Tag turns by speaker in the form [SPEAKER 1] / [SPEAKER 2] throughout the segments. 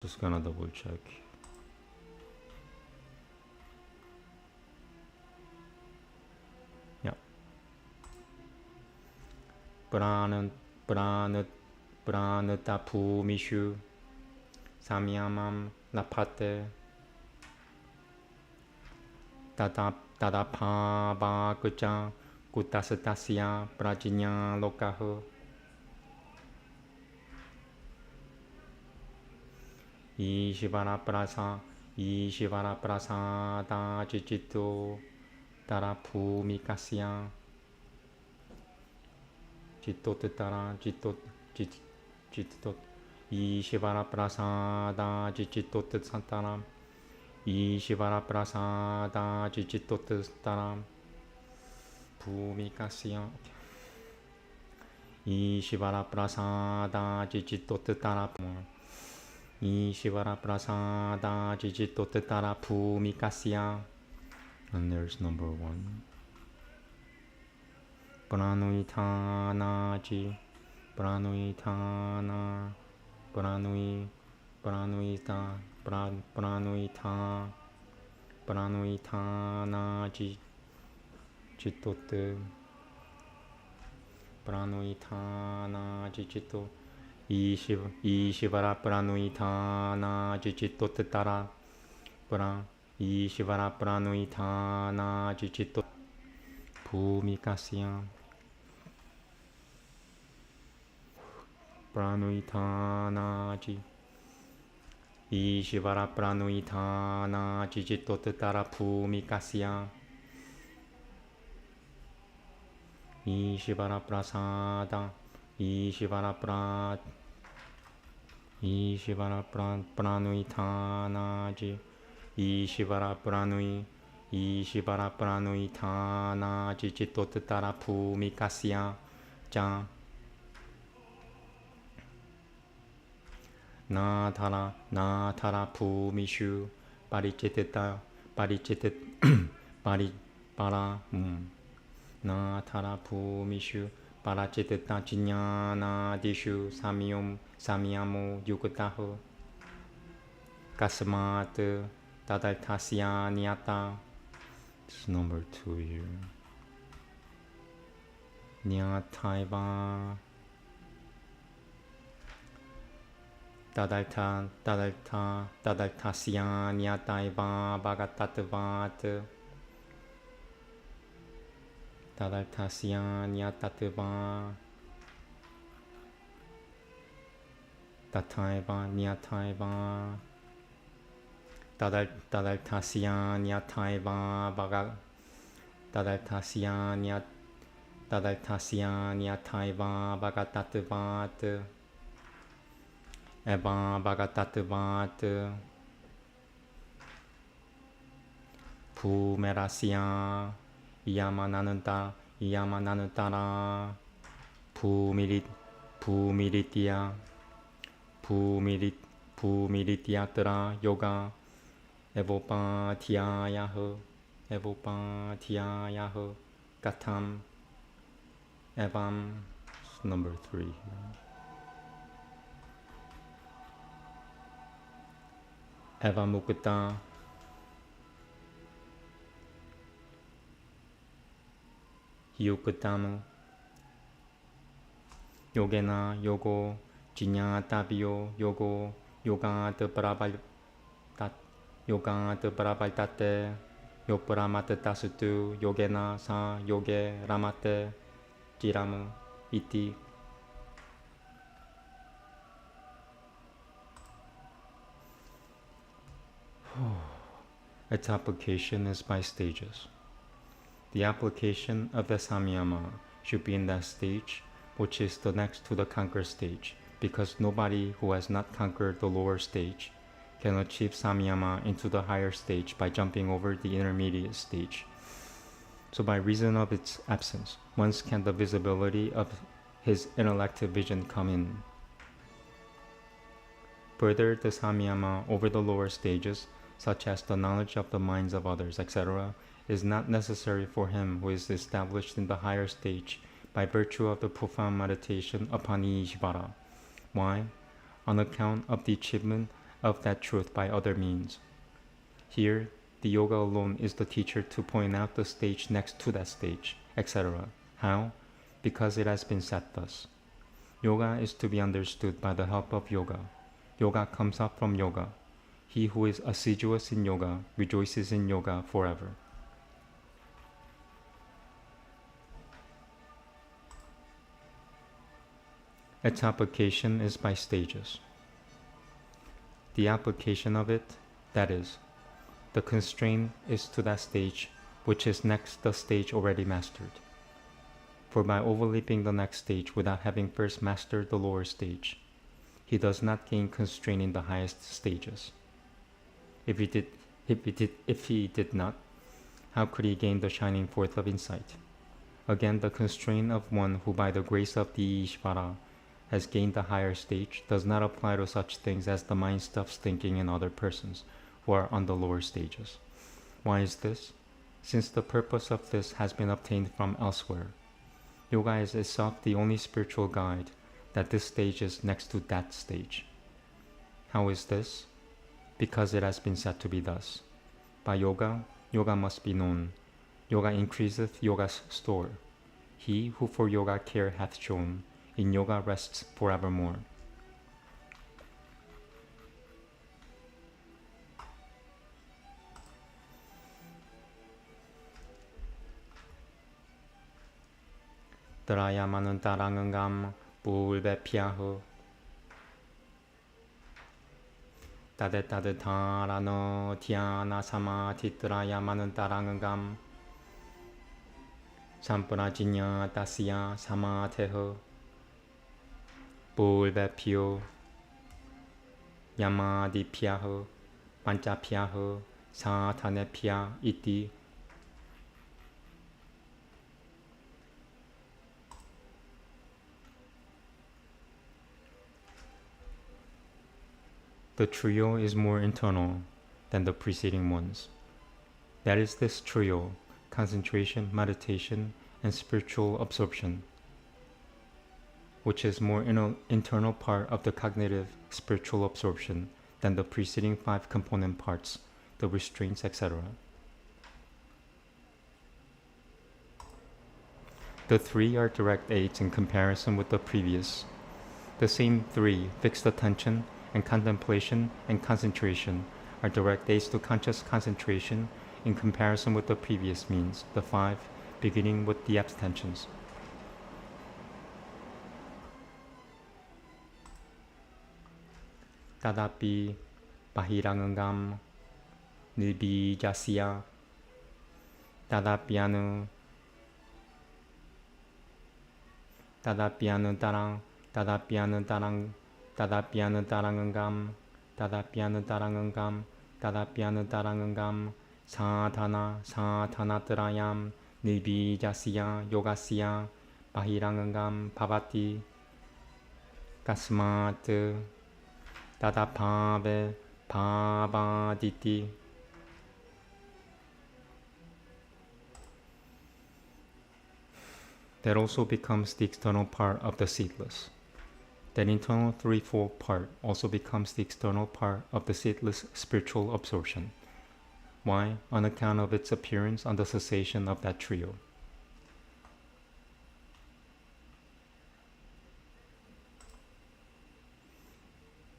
[SPEAKER 1] Just gonna double check. Yeah. Pranata Pumishu Samyamam Lapate Tadapava Kucha Kutasatasya Prajinya Lokaho Ishivara Prasada Chichito Tarapumikasya Chitot Tara Chitot Ishivara Prasada Chichitot Santaram Ishivara Prasada Chichitot Taram Pumikasya Ishivara Prasada Chichitot Tarapum Ishivara Prasada Chichitot Tarapumikasya. And there's number 1. Pranuitana Ji Pranuitana Pranuitana Ji Chitot Pranuitana Ji Chitot Ishivara Pranuitana Ji Chitot Tara Ishivara Pranuitana Ji Chitot Bhumikasya Pranuitana Ji Ishivara Pranuitana Ji Chitot Tara Bhumikasya Ishivara Prasada Ishivara Pranuitana Ji Ishivara Pranuitana Ji Chitot Tara Bhumikasya Ja Natara Bhumishu Paricitita Para Natara Bhumishu Paracitita Jiñana Dishu Samyamu Yukutaho Kasmat Tadaitasya Nyata. It's number 2 here. Nyataiva Tadaitasya Nyataiva Bhagatavat Tadaitasya Nyataiva Nyataiva Tadaitasya Nyataiva Tadaitasya Nyataiva Bhagatavat Eva Bhagatavat Pumerasya Yamananutara Pumiritiyatra Yoga Evopatyayaho Katam Evam. Number 3. Evamukta Yukutamu Yogena Yogo Jiñatabio Yogo Yogat Parabaltate Yopuramate Tasutu Yogena Sa Yoge Ramate Jiramu Iti. Its application is by stages. The application of the samyama should be in that stage, which is the next to the conquered stage, because nobody who has not conquered the lower stage can achieve samyama into the higher stage by jumping over the intermediate stage. So by reason of its absence, whence can the visibility of his intellective vision come in? Further, the samyama over the lower stages, such as the knowledge of the minds of others, etc., is not necessary for him who is established in the higher stage by virtue of the profound meditation upon Ishvara. Why? On account of the achievement of that truth by other means. Here, the yoga alone is the teacher to point out the stage next to that stage, etc. How? Because it has been said thus. Yoga is to be understood by the help of yoga. Yoga comes up from yoga. He who is assiduous in yoga rejoices in yoga forever. Its application is by stages. The application of it, that is, the constraint is to that stage which is next the stage already mastered. For by overleaping the next stage without having first mastered the lower stage, he does not gain constraint in the highest stages. If he did not, how could he gain the shining forth of insight? Again, the constraint of one who by the grace of the Ishvara has gained the higher stage does not apply to such things as the mind stuffs thinking in other persons who are on the lower stages. Why is this? Since the purpose of this has been obtained from elsewhere. Yoga is itself the only spiritual guide that this stage is next to that stage. How is this? Because it has been said to be thus. By yoga, yoga must be known. Yoga increaseth yoga's store. He who for yoga care hath shown, in yoga rests forevermore. Drayamanan tarangangam pulvepyaho Tadetarano Tiana Samatitrayamanan tarangangam Sampurajinya Tasya Samateho Pulvepyo Yamadipyaho Panchapyaho Satanepya iti. The trio is more internal than the preceding ones. That is this trio, concentration, meditation, and spiritual absorption, which is more internal part of the cognitive spiritual absorption than the preceding 5 component parts, the restraints, etc. The 3 are direct aids in comparison with the previous. The same 3, fixed attention, and contemplation and concentration, are direct aids to conscious concentration in comparison with the previous means, the 5, beginning with the abstentions. Tadapi bahirangangam nibijasya tadapianu tarang tarangangam satanatrayam nibijasya yogasya bahirangangam bhavati kasmat tadapave bhavaditi. That also becomes the external part of the seedless. That internal threefold part also becomes the external part of the seedless spiritual absorption. Why? On account of its appearance on the cessation of that trio.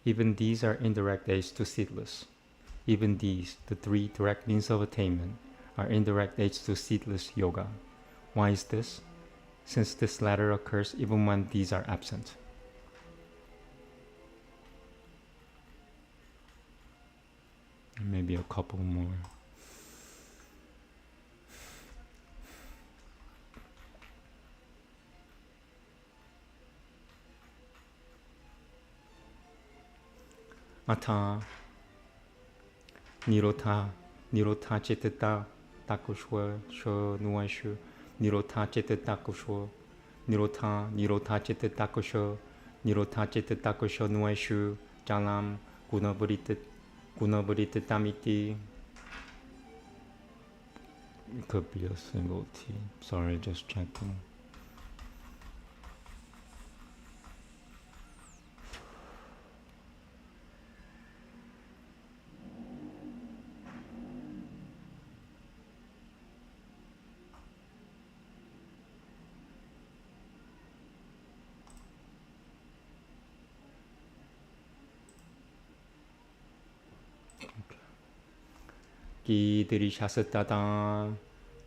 [SPEAKER 1] Even these are indirect aids to seedless. Even these, the 3 direct means of attainment, are indirect aids to seedless yoga. Why is this? Since this latter occurs even when these are absent. Maybe a couple more. Ata nirota chitita takushwa sho nuaishu nirota chitita takusho nirota chitita takusho nirota chitita takusho nuaishu jalam Gunavarita Tamiti. It could be a single T. Sorry, just checking. Gidri Shasatata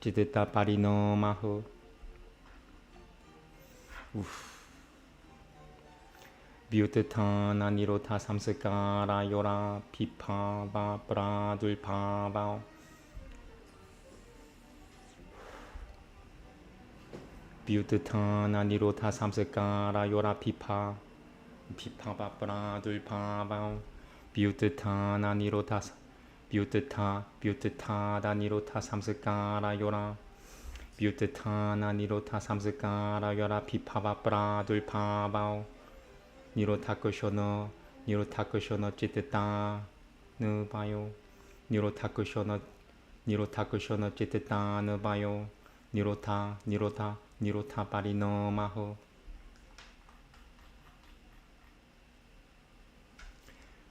[SPEAKER 1] Jitita Parino Maho. Vyutitana Nirota Samskara Yora Pipa Ba Pradulpa Bao. Vyutitana Nirota Samskara Yora Pipa Ba Pradulpa Bao. Vyutitana Nirota Vyutita Nirota Samskara Yora Vyutitana Nirota Samskara Yora Pipa Ba Pradulpa Bao. Nirotakushono Jitita no Bayo. Nirotakushono Jitita no Bayo. Nirota Parino Maho.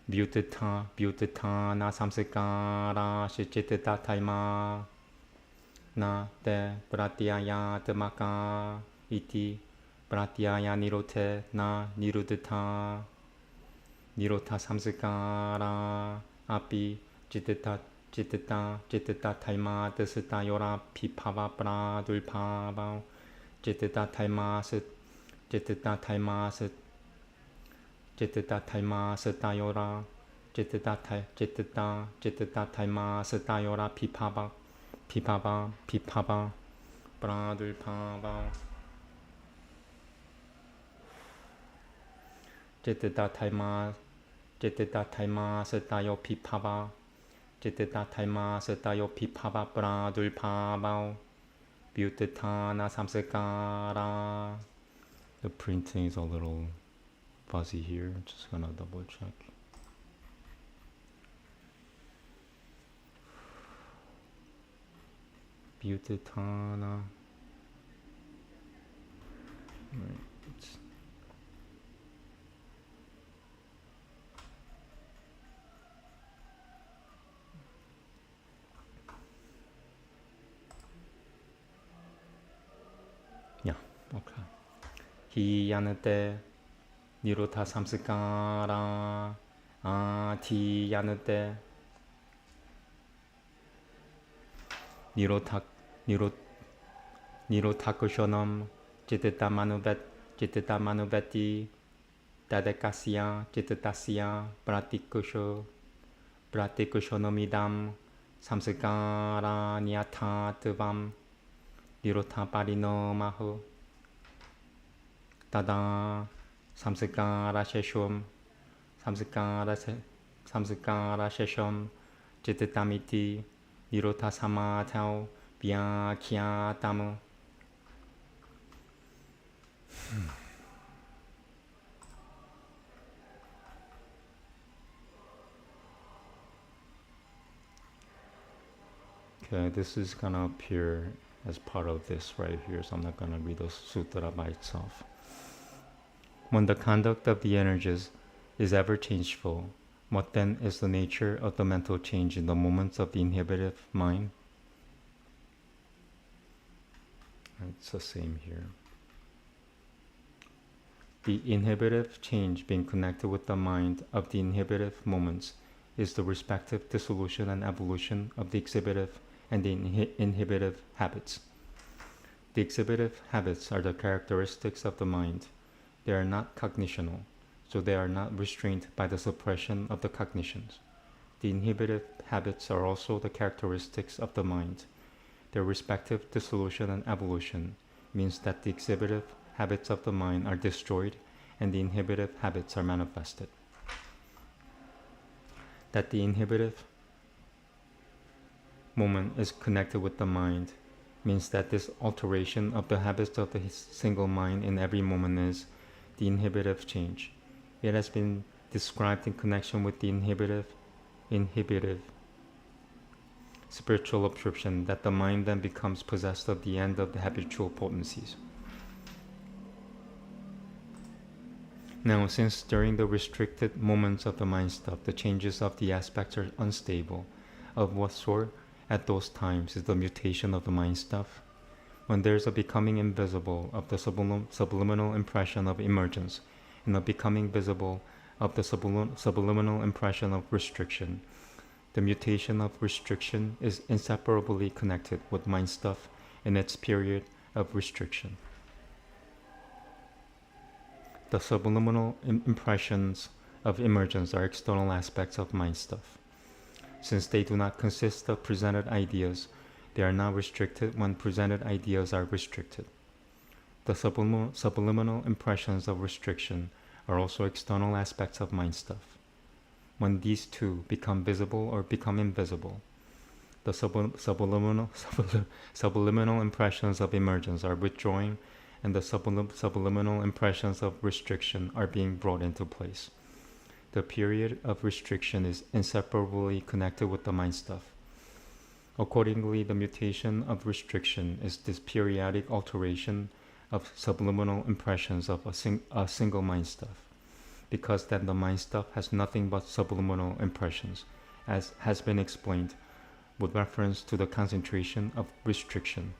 [SPEAKER 1] Vyutita na samskara shijitita taima na te pratyaya tamaka iti pratyaya nirote na nirudita nirota samskara api jitita taima desita yora pipava pradulpava jitita taima setayora jitita taima setayora pipava pradulpava jitita taima setayo pipava jitita taima setayo pipava pradulpava Vyutitana samskara. The printing is a little fuzzy here, just gonna double check. Vyutitana. Right. Yeah, okay. Hiyanate Nirota samskara Atiyanate Nirotakushonam Jitita manubeti Dadekasya Jititasya Pratikushonamidam Samskara Nyatatavam Nirota Parino Maho Tada Samskara Shesham Jititamiti Nirota Samatau Vyakyatamu. Okay, this is gonna appear as part of this right here, so I'm not gonna read the sutra by itself. When the conduct of the energies is ever changeful, what then is the nature of the mental change in the moments of the inhibitive mind? It's the same here. The inhibitive change being connected with the mind of the inhibitive moments is the respective dissolution and evolution of the exhibitive and the inhibitive habits. The exhibitive habits are the characteristics of the mind. They are not cognitional, so they are not restrained by the suppression of the cognitions. The inhibitive habits are also the characteristics of the mind. Their respective dissolution and evolution means that the exhibitive habits of the mind are destroyed and the inhibitive habits are manifested. That the inhibitive moment is connected with the mind means that this alteration of the habits of the single mind in every moment is the inhibitive change. It has been described in connection with the inhibitive spiritual absorption that the mind then becomes possessed of the end of the habitual potencies. Now, since during the restricted moments of the mind stuff, the changes of the aspects are unstable, of what sort at those times is the mutation of the mind stuff? When there is a becoming invisible of the subliminal impression of emergence, and a becoming visible of the subliminal impression of restriction, The mutation of restriction is inseparably connected with mind stuff in its period of restriction. The subliminal impressions of emergence are external aspects of mind stuff. Since they do not consist of presented ideas, they are not restricted when presented ideas are restricted. The subliminal impressions of restriction are also external aspects of mind stuff. When these two become visible or become invisible, the subliminal impressions of emergence are withdrawing, and the subliminal impressions of restriction are being brought into place. The period of restriction is inseparably connected with the mind stuff. Accordingly, the mutation of restriction is this periodic alteration of subliminal impressions of a single mind stuff, because then the mind stuff has nothing but subliminal impressions, as has been explained with reference to the concentration of restriction.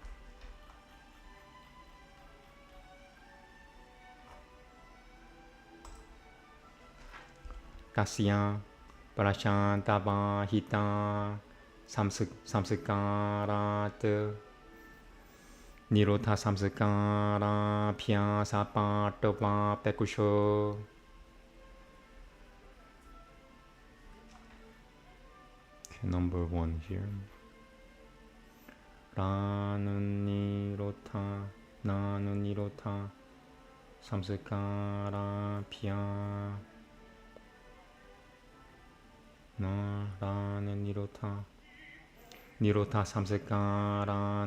[SPEAKER 1] Kasya Parashantava Hita Samsakarat Nirotha Samsakara Pyasa Patava Pekusho. Okay, number 1 here. Ranunirotha Nanunirotha Samsakara Pya Narana Nirotha Nirotha Samsakara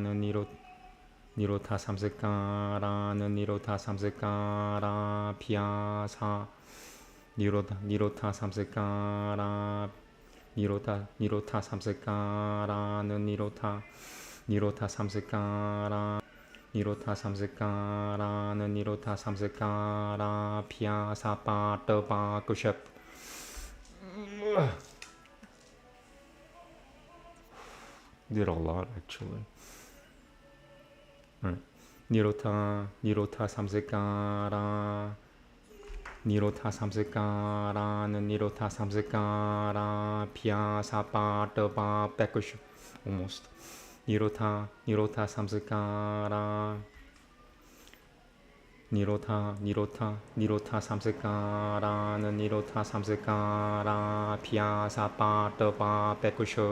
[SPEAKER 1] Nirotha Samsakara Nirotha Samsakara Pyasa Nirotha Samsakara Nirotha Samsakara Nirotha Samsakara Nirotha Samsakara Pyasa Patava Kushap. Did a lot actually. Alright. Nirotha Samsakara Nirotha Samsakara Pyasa Patava Pekush. Almost. Nirotha Samsakara Nirotha Samsakara Pyasa Patava Pekusho.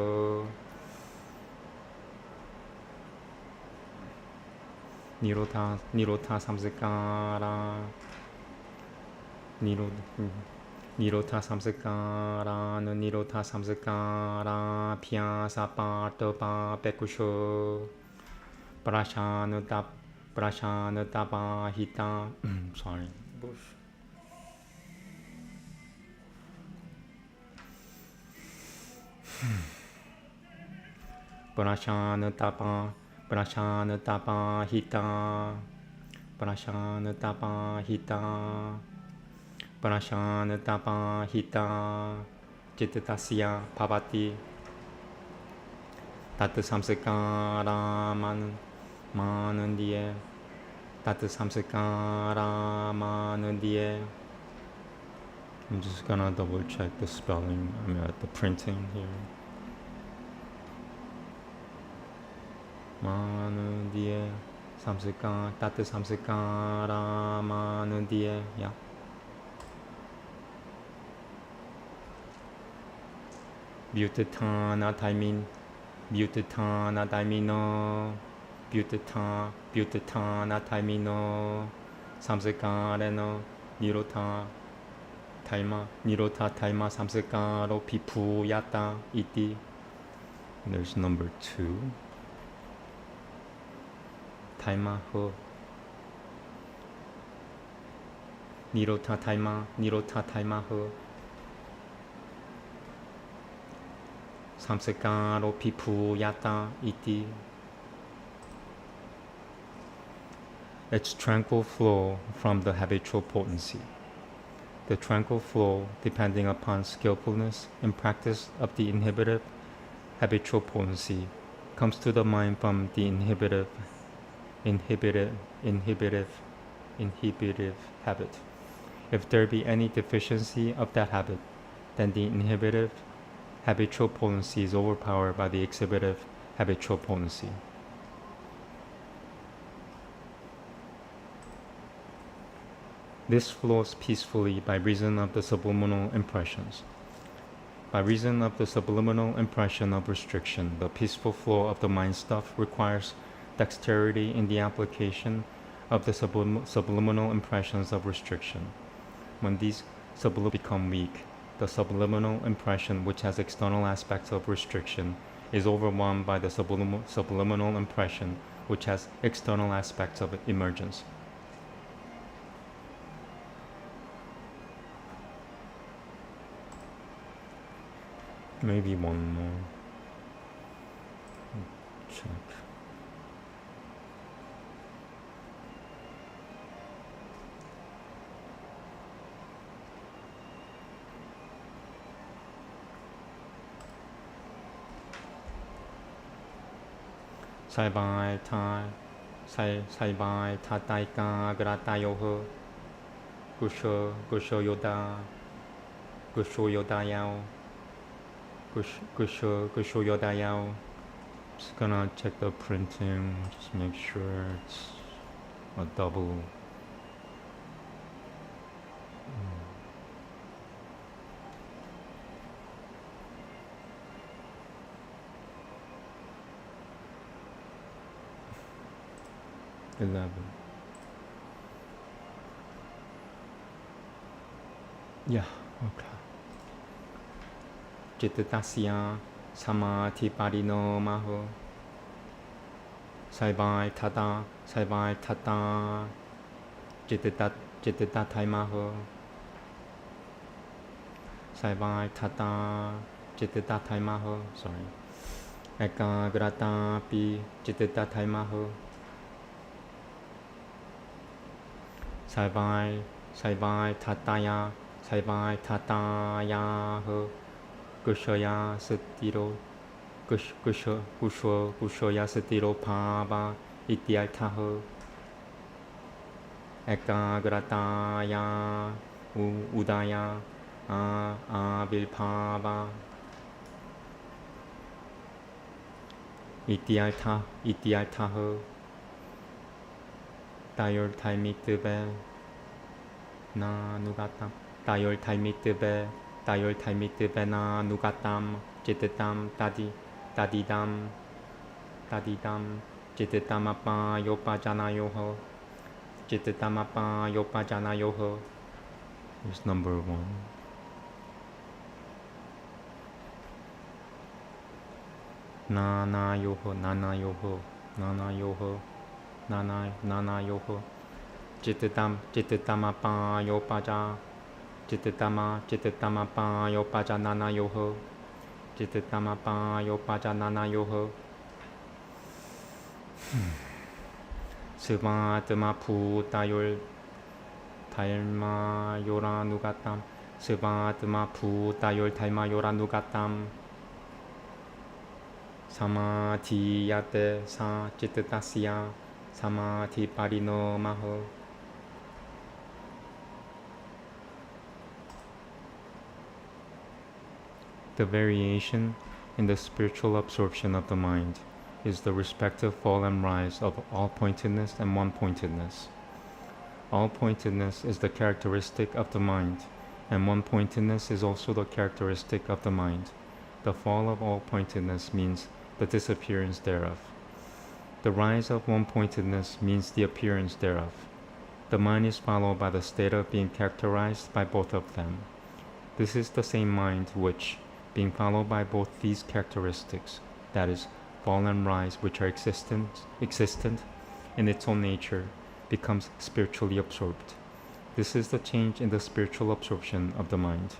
[SPEAKER 1] Nirotha Samsakara Nirotha Samsakara Pyasa Patava Pekusho. Prashanatapa Hita. Sorry. Prashanatapa Hita. Prashanatapa Hita. Chittatasya Bhavati. Tat Samsakara Manandiye. Tat Samsakara Manandiye. I'm just gonna double check the spelling. The printing here. Manandiye. Samsakara. Tat Samsakara Manandiye. Yeah. Bhutatana Taimin. Bhutatana Taimino. Bhutatana Taimino. Samsakareno. Nirotha Taima Samsakaro Pipu Yata Iti. And there's number 2. Taima Ho. Nirotha Taima Ho. Samsakaro Pipu Yata Iti. Its tranquil flow from the habitual potency. The tranquil flow, depending upon skillfulness and practice of the inhibitive habitual potency, comes to the mind from the inhibitive habit. If there be any deficiency of that habit, then the inhibitive habitual potency is overpowered by the exhibitive habitual potency. This flows peacefully by reason of the subliminal impressions. By reason of the subliminal impression of restriction, the peaceful flow of the mind stuff requires dexterity in the application of the subliminal impressions of restriction. When these become weak, the subliminal impression, which has external aspects of restriction, is overwhelmed by the subliminal impression, which has external aspects of emergence. Maybe one more. Check. Sai bai ta tai ka grata yo ho. Gusho yoda. Gusho yoda yao. Gusho yoda yao. Just gonna check the printing, just make sure it's a double. 11. Yeah, okay. Jittasya samadhi parino maho. Sai bai tata jittatai maho. Sai bai tata jittatai maho. Sorry. Ekagrata pi jittatai maho. Sai bai tataya ho. Gushaya satiro. Gushoya satiro pava ityartha. Ekagrataya udaya avilpava. Ityartha ho. Tayor taimitibe na nugatam. Tayor taimitibe na nugatam. Jitatam tadidam jitatamapa yopajanayoho. Jitatamapa yopajanayoho. Here's number 1. Nanayoho. Jitatamapa yopaja. Jitatamapa yopajananayoho. Jitatamapa yopajananayoho. Sivatma tayol talma yoranugatam. Sivatma tayol talma yoranugatam. Samadhi yate sa jittasya samadhi parino maho. The variation in the spiritual absorption of the mind is the respective fall and rise of all-pointedness and one-pointedness. All-pointedness is the characteristic of the mind, and one-pointedness is also the characteristic of the mind. The fall of all-pointedness means the disappearance thereof. The rise of one-pointedness means the appearance thereof. The mind is followed by the state of being characterized by both of them. This is the same mind which, being followed by both these characteristics, that is, fall and rise which are existent in its own nature, becomes spiritually absorbed. This is the change in the spiritual absorption of the mind.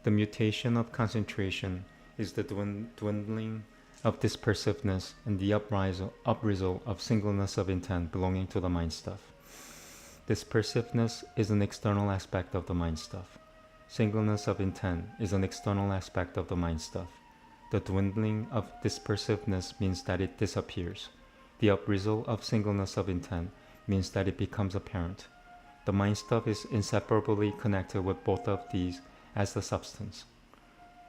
[SPEAKER 1] The mutation of concentration is the dwindling of dispersiveness and the uprisal of singleness of intent belonging to the mind stuff. Dispersiveness is an external aspect of the mind stuff. Singleness of intent is an external aspect of the mind stuff. The dwindling of dispersiveness means that it disappears. The uprisal of singleness of intent means that it becomes apparent. The mind stuff is inseparably connected with both of these as the substance.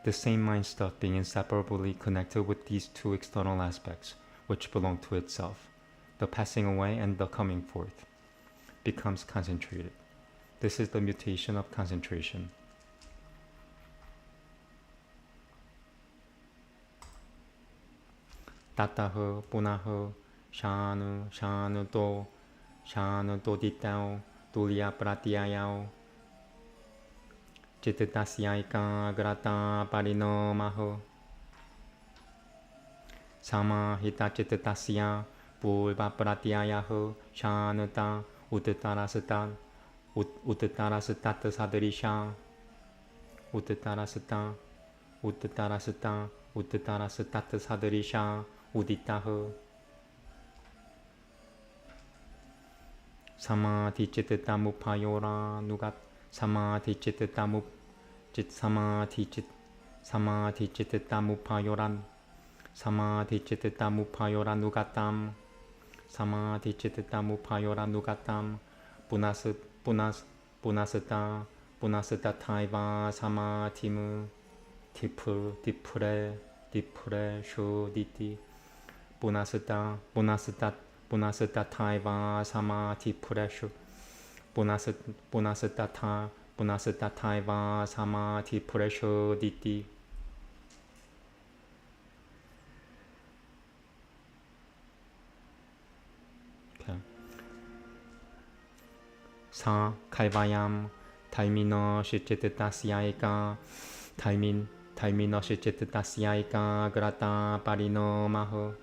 [SPEAKER 1] The same mind stuff being inseparably connected with these two external aspects, which belong to itself, the passing away and the coming forth, becomes concentrated. This is the mutation of concentration. Tataho, punaho, shanu to ditao, tulia pratyayao, Chittatasyaika grata parino maho Sama hita chittatasya pulva pratyayaho shanuta uttarasata uttarasata sadarisha uttarasata sadarisha uditaho Samadhi chittatamupayora nugat Samadhi chittatamupayoran nugatam Samadhi chittatamupayoran nugatam punasata taiva samadhimu dipure shoditi punasata taiva samadhi pureshu punasata taiva samadhi pureshu diti. Okay. Sa kaivayam taimino shichitasyaika taimino shichitasyaika grata parino maho.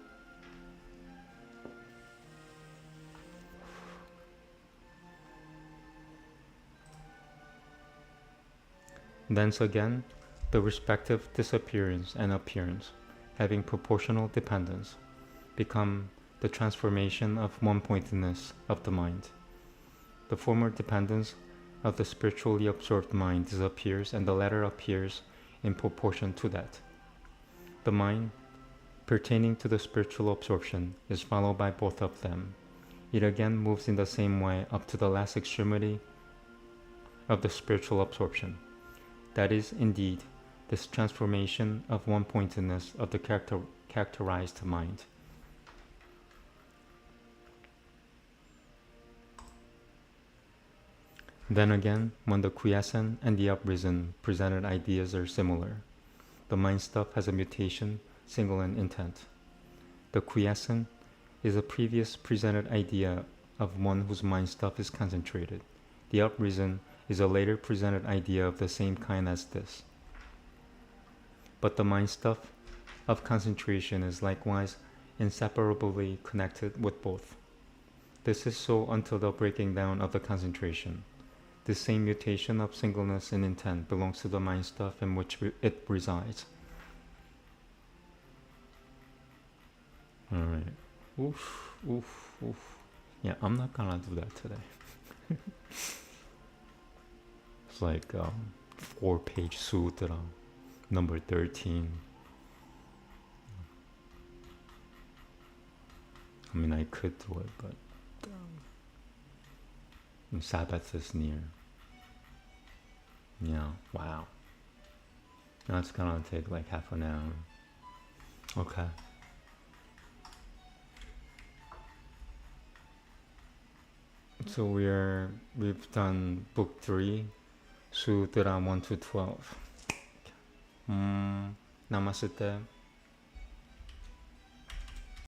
[SPEAKER 1] Thence again, the respective disappearance and appearance, having proportional dependence, become the transformation of one-pointedness of the mind. The former dependence of the spiritually absorbed mind disappears, and the latter appears in proportion to that. The mind, pertaining to the spiritual absorption, is followed by both of them. It again moves in the same way up to the last extremity of the spiritual absorption. That is, indeed, this transformation of one-pointedness of the characterized mind. Then again, when the quiescent and the uprisen presented ideas are similar, the mind stuff has a mutation, single in intent. The quiescent is a previous presented idea of one whose mind stuff is concentrated. The uprisen is a later presented idea of the same kind as this. But the mind stuff of concentration is likewise inseparably connected with both. This is so until the breaking down of the concentration. This same mutation of singleness in intent belongs to the mind stuff in which it resides. Alright. Oof. Yeah, I'm not gonna do that today. It's like 4-page sutra, number 13. I mean, I could do it, but Sabbath is near. Yeah, wow. Now it's gonna take like half an hour. Okay. So we've done book 3, Sutra 1 to 12. Namaste.